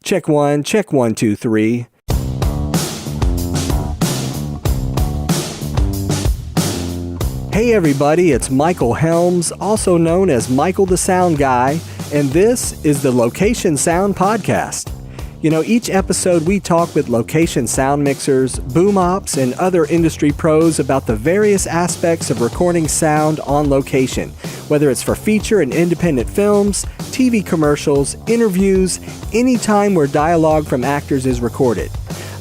Check one, two, three. Hey everybody, it's Michael Helms, also known as Michael the Sound Guy, and this is the Location Sound Podcast. You know, each episode we talk with location sound mixers, boom ops, and other industry pros about the various aspects of recording sound on location, whether it's for feature and independent films, TV commercials, interviews, any time where dialogue from actors is recorded.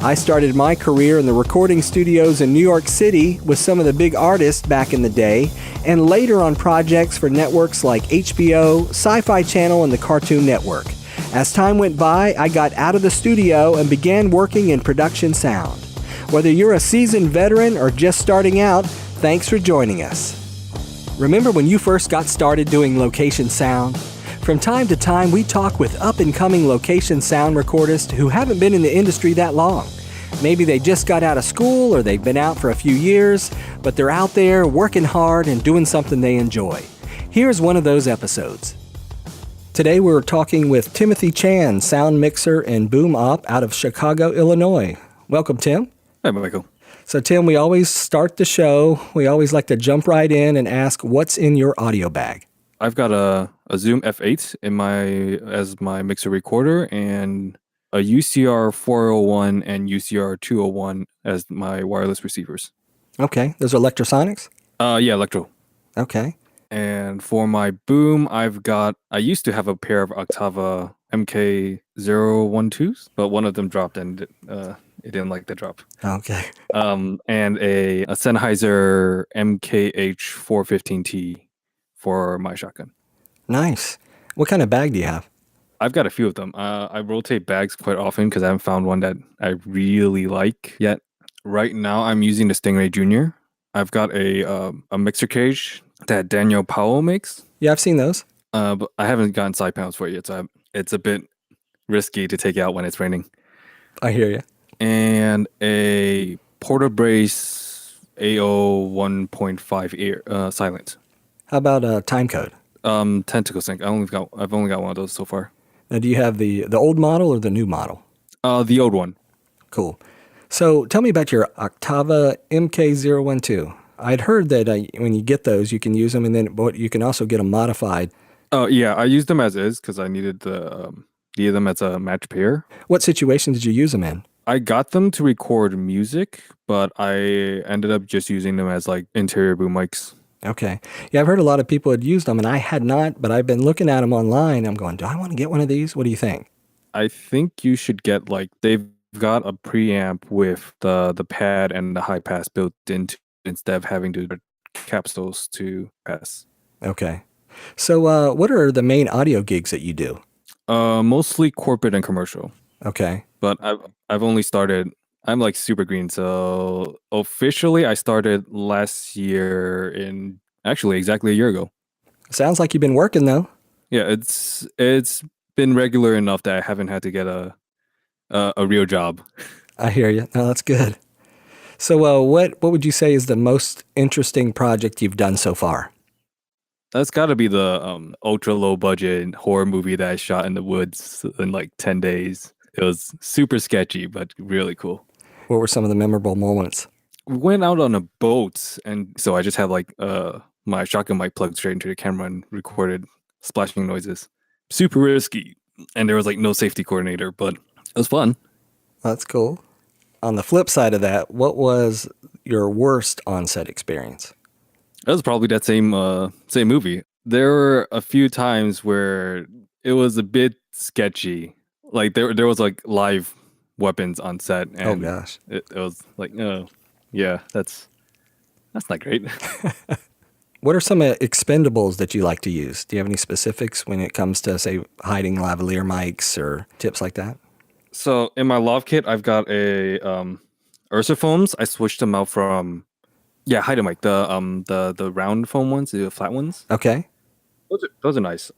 I started my career in the recording studios in New York City with some of the big artists back in the day, and later on projects for networks like HBO, Sci-Fi Channel, and the Cartoon Network. As time went by, I got out of the studio and began working in production sound. Whether you're a seasoned veteran or just starting out, thanks for joining us. Remember when you first got started doing location sound? From time to time, we talk with up-and-coming location sound recordists who haven't been in the industry that long. Maybe they just got out of school or they've been out for a few years, but they're out there working hard and doing something they enjoy. Here's one of those episodes. Today we're talking with Timothy Chan, sound mixer and boom op out of Chicago, Illinois. Welcome, Tim. Hi, Michael. So, Tim, we always start the show. We always like to jump right in and ask, what's in your audio bag? I've got a Zoom F8 as my mixer recorder and a UCR 401 and UCR 201 as my wireless receivers. Okay. Those are Lectrosonics? Yeah, Electro. Okay. And for my boom, I used to have a pair of Oktava MK012s, but one of them dropped and it didn't like the drop. Okay. And a Sennheiser MKH415T for my shotgun. Nice. What kind of bag do you have? I've got a few of them. I rotate bags quite often because I haven't found one that I really like yet. Right now, I'm using the Stingray Junior. I've got a mixer cage that Daniel Powell makes. Yeah, I've seen those. But I haven't gotten side panels for it yet, so it's a bit risky to take out when it's raining. I hear you. And a Portabrace AO 1.5 ear silent. How about timecode? Tentacle Sync. I've only got one of those so far. Now, do you have the old model or the new model? The old one. Cool. So tell me about your Oktava MK012. I'd heard that when you get those, you can use them, and then you can also get them modified. Oh, yeah. I used them as is because I needed them as a match pair. What situation did you use them in? I got them to record music, but I ended up just using them as like interior boom mics. Okay. Yeah, I've heard a lot of people had used them, and I had not, but I've been looking at them online. I'm going, do I want to get one of these? What do you think? I think you should get they've got a preamp with the pad and the high pass built into instead of having to capsules to pass. Okay. So what are the main audio gigs that you do? Mostly corporate and commercial. Okay. But I've only started. I'm like super green, so officially I started last year actually exactly a year ago. Sounds like you've been working though. Yeah, it's been regular enough that I haven't had to get a real job. I hear you. No, that's good. So what would you say is the most interesting project you've done so far? That's got to be the ultra low budget horror movie that I shot in the woods in like 10 days. It was super sketchy, but really cool. What were some of the memorable moments? We went out on a boat, and so I just had my shotgun mic plugged straight into the camera and recorded splashing noises. Super risky, and there was no safety coordinator, but it was fun. That's cool. On the flip side of that, what was your worst on-set experience? That was probably that same movie. There were a few times where it was a bit sketchy. There was live weapons on set, and oh gosh, it was oh yeah, that's not great. What are some expendables that you like to use? Do you have any specifics when it comes to, say, hiding lavalier mics or tips like that? So in my lav kit, I've got a Ursa foams. I switched them out from hide a mic, the round foam ones, the flat ones. Okay, those are nice.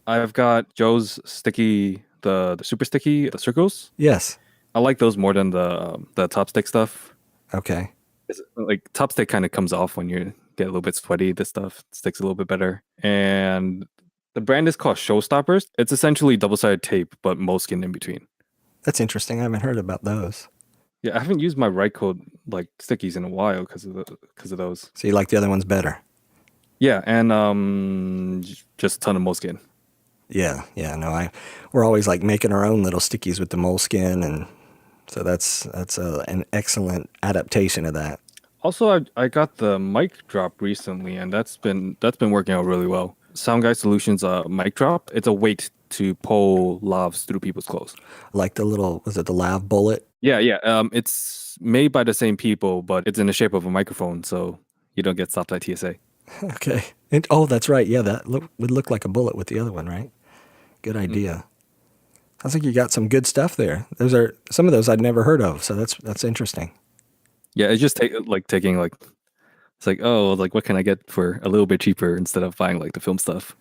I've got Joe's sticky, the super sticky, the circles. Yes, I like those more than the top stick stuff. Okay. It's, top stick kind of comes off when you get a little bit sweaty. This stuff sticks a little bit better. And the brand is called Showstoppers. It's essentially double-sided tape, but moleskin in between. That's interesting. I haven't heard about those. Yeah, I haven't used my right code like stickies in a while because of those. So you like the other ones better? Yeah, and just a ton of moleskin. Yeah, yeah. No, we're always like making our own little stickies with the moleskin, and so that's an excellent adaptation of that. Also, I got the mic drop recently, and that's been working out really well. Sound Guy Solutions mic drop. It's a weight to pull lavs through people's clothes. Like the little, was it the lav bullet? Yeah, yeah. It's made by the same people, but it's in the shape of a microphone, so you don't get stopped by TSA. Okay. And, oh, that's right. Yeah, that would look like a bullet with the other one, right? Good idea. I think you got some good stuff there. Those are some of those I'd never heard of, so that's interesting. Yeah, it's just taking like it's like, oh, like what can I get for a little bit cheaper instead of buying like the film stuff.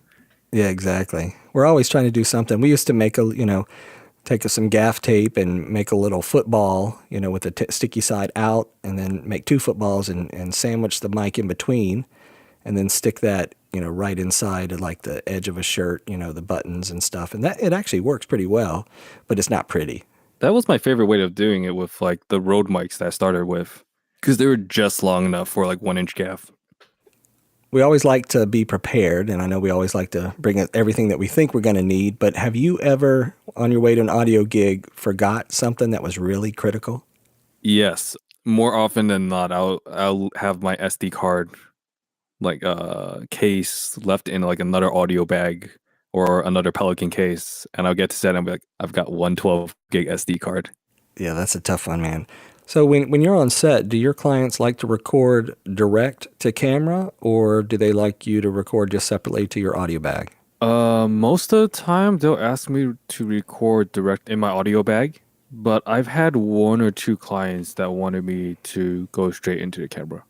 Yeah, exactly. We're always trying to do something. We used to make take some gaff tape and make a little football, with the sticky side out, and then make two footballs and sandwich the mic in between, and then stick that, right inside of like the edge of a shirt, the buttons and stuff. And that it actually works pretty well, but it's not pretty. That was my favorite way of doing it with like the Rode mics that I started with because they were just long enough for like 1 inch gaff. We always like to be prepared, and I know we always like to bring everything that we think we're going to need, but have you ever, on your way to an audio gig, forgot something that was really critical? Yes, more often than not, I'll have my SD card like case left in like another audio bag or another Pelican case, and I'll get to set and be like, I've got 112 gig SD card. Yeah, that's a tough one, man. So when you're on set, do your clients like to record direct to camera, or do they like you to record just separately to your audio bag? Most of the time they'll ask me to record direct in my audio bag, but I've had 1 or 2 clients that wanted me to go straight into the camera.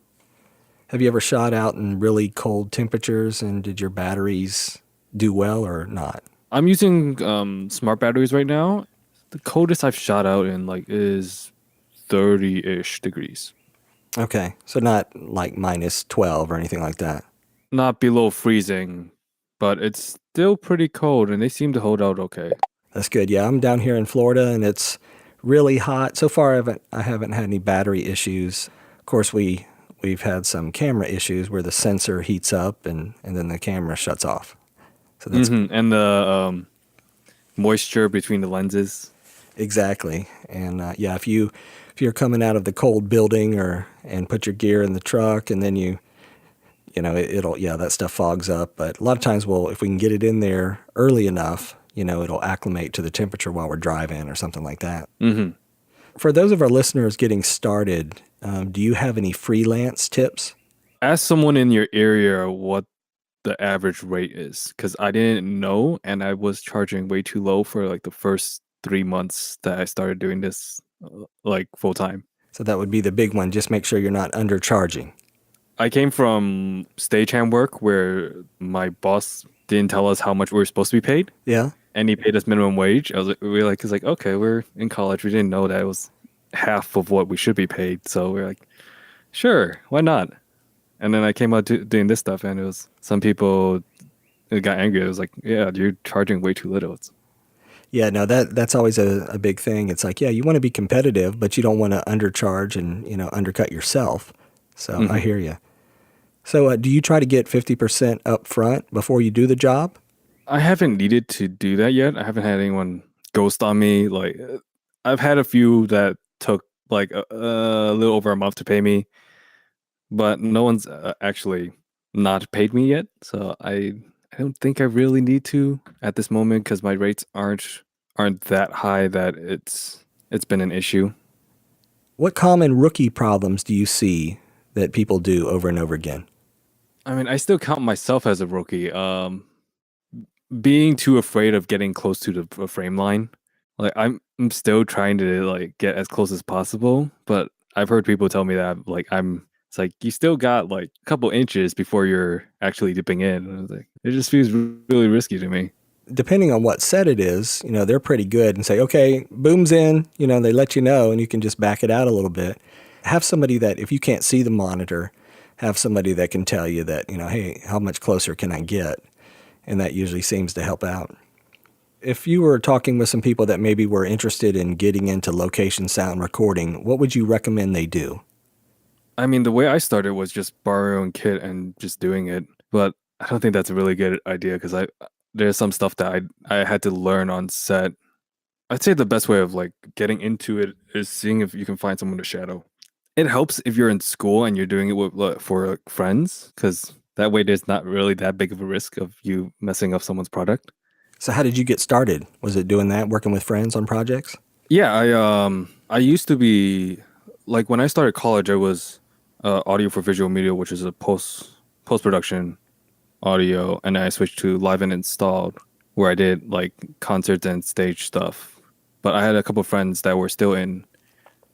Have you ever shot out in really cold temperatures, and did your batteries do well or not? I'm using smart batteries right now. The coldest I've shot out in like is 30-ish degrees. Okay, so not like minus 12 or anything like that. Not below freezing, but it's still pretty cold, and they seem to hold out okay. That's good. Yeah, I'm down here in Florida, and it's really hot. So far, I haven't had any battery issues. Of course, we've had some camera issues where the sensor heats up and then the camera shuts off. So that's And the moisture between the lenses. exactly. And yeah, if you're coming out of the cold building and put your gear in the truck, and then it'll that stuff fogs up. But a lot of times, if we can get it in there early enough, it'll acclimate to the temperature while we're driving or something like that. Mm-hmm. For those of our listeners getting started, do you have any freelance tips? Ask someone in your area what the average rate is, because I didn't know, and I was charging way too low for like the first 3 months that I started doing this like full time. So that would be the big one. Just make sure you're not undercharging. I came from stagehand work where my boss didn't tell us how much we were supposed to be paid. Yeah. And he paid us minimum wage. It's like, okay, we're in college. We didn't know that it was half of what we should be paid. So we're like, sure, why not? And then I came out doing this stuff, and it was some people got angry. It was like, yeah, you're charging way too little. Yeah, no, that's always a big thing. It's like, yeah, you want to be competitive, but you don't want to undercharge and, undercut yourself. So I hear you. So do you try to get 50% up front before you do the job? I haven't needed to do that yet. I haven't had anyone ghost on me. Like, I've had a few that took like a little over a month to pay me, but no one's actually not paid me yet. So I don't think I really need to at this moment because my rates aren't that high that it's been an issue. What common rookie problems do you see that people do over and over again? I mean, I still count myself as a rookie. Being too afraid of getting close to the frame line. Like I'm still trying to like get as close as possible, but I've heard people tell me that it's like you still got like a couple inches before you're actually dipping in. And I was like, it just feels really risky to me. Depending on what set it is, they're pretty good and say, okay, boom's in, they let you know, and you can just back it out a little bit. Have somebody that, if you can't see the monitor, have somebody that can tell you that, hey, how much closer can I get? And that usually seems to help out. If you were talking with some people that maybe were interested in getting into location sound recording, what would you recommend they do? I mean, the way I started was just borrow your own kit and just doing it. But I don't think that's a really good idea because there's some stuff that I had to learn on set. I'd say the best way of like getting into it is seeing if you can find someone to shadow. It helps if you're in school and you're doing it for like, friends, because that way there's not really that big of a risk of you messing up someone's product. So how did you get started? Was it doing that, working with friends on projects? Yeah, I used to be like when I started college, I was audio for visual media, which is a post production audio, and I switched to live and installed, where I did like concerts and stage stuff. But I had a couple of friends that were still in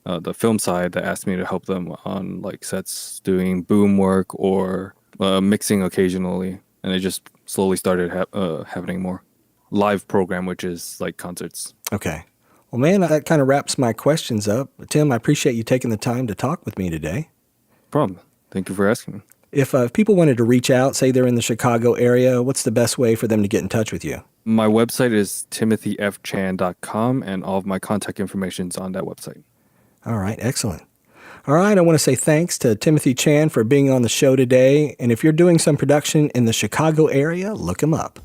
the film side that asked me to help them on like sets, doing boom work or mixing occasionally, and it just slowly started happening more. Live program, which is like concerts. Okay. Well, man, that kind of wraps my questions up. Tim, I appreciate you taking the time to talk with me today. Problem. Thank you for asking. If people wanted to reach out, say they're in the Chicago area, what's the best way for them to get in touch with you? My website is timothyfchan.com, and all of my contact information is on that website. All right, excellent. All right, I want to say thanks to Timothy Chan for being on the show today. And if you're doing some production in the Chicago area, look him up.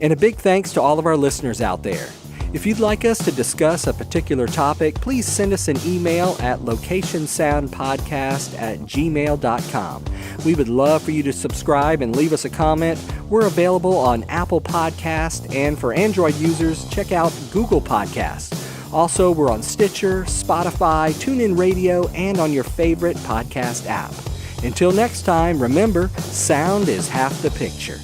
And a big thanks to all of our listeners out there. If you'd like us to discuss a particular topic, please send us an email at locationsoundpodcast@gmail.com. We would love for you to subscribe and leave us a comment. We're available on Apple Podcast, and for Android users, check out Google Podcasts. Also, we're on Stitcher, Spotify, TuneIn Radio, and on your favorite podcast app. Until next time, remember, sound is half the picture.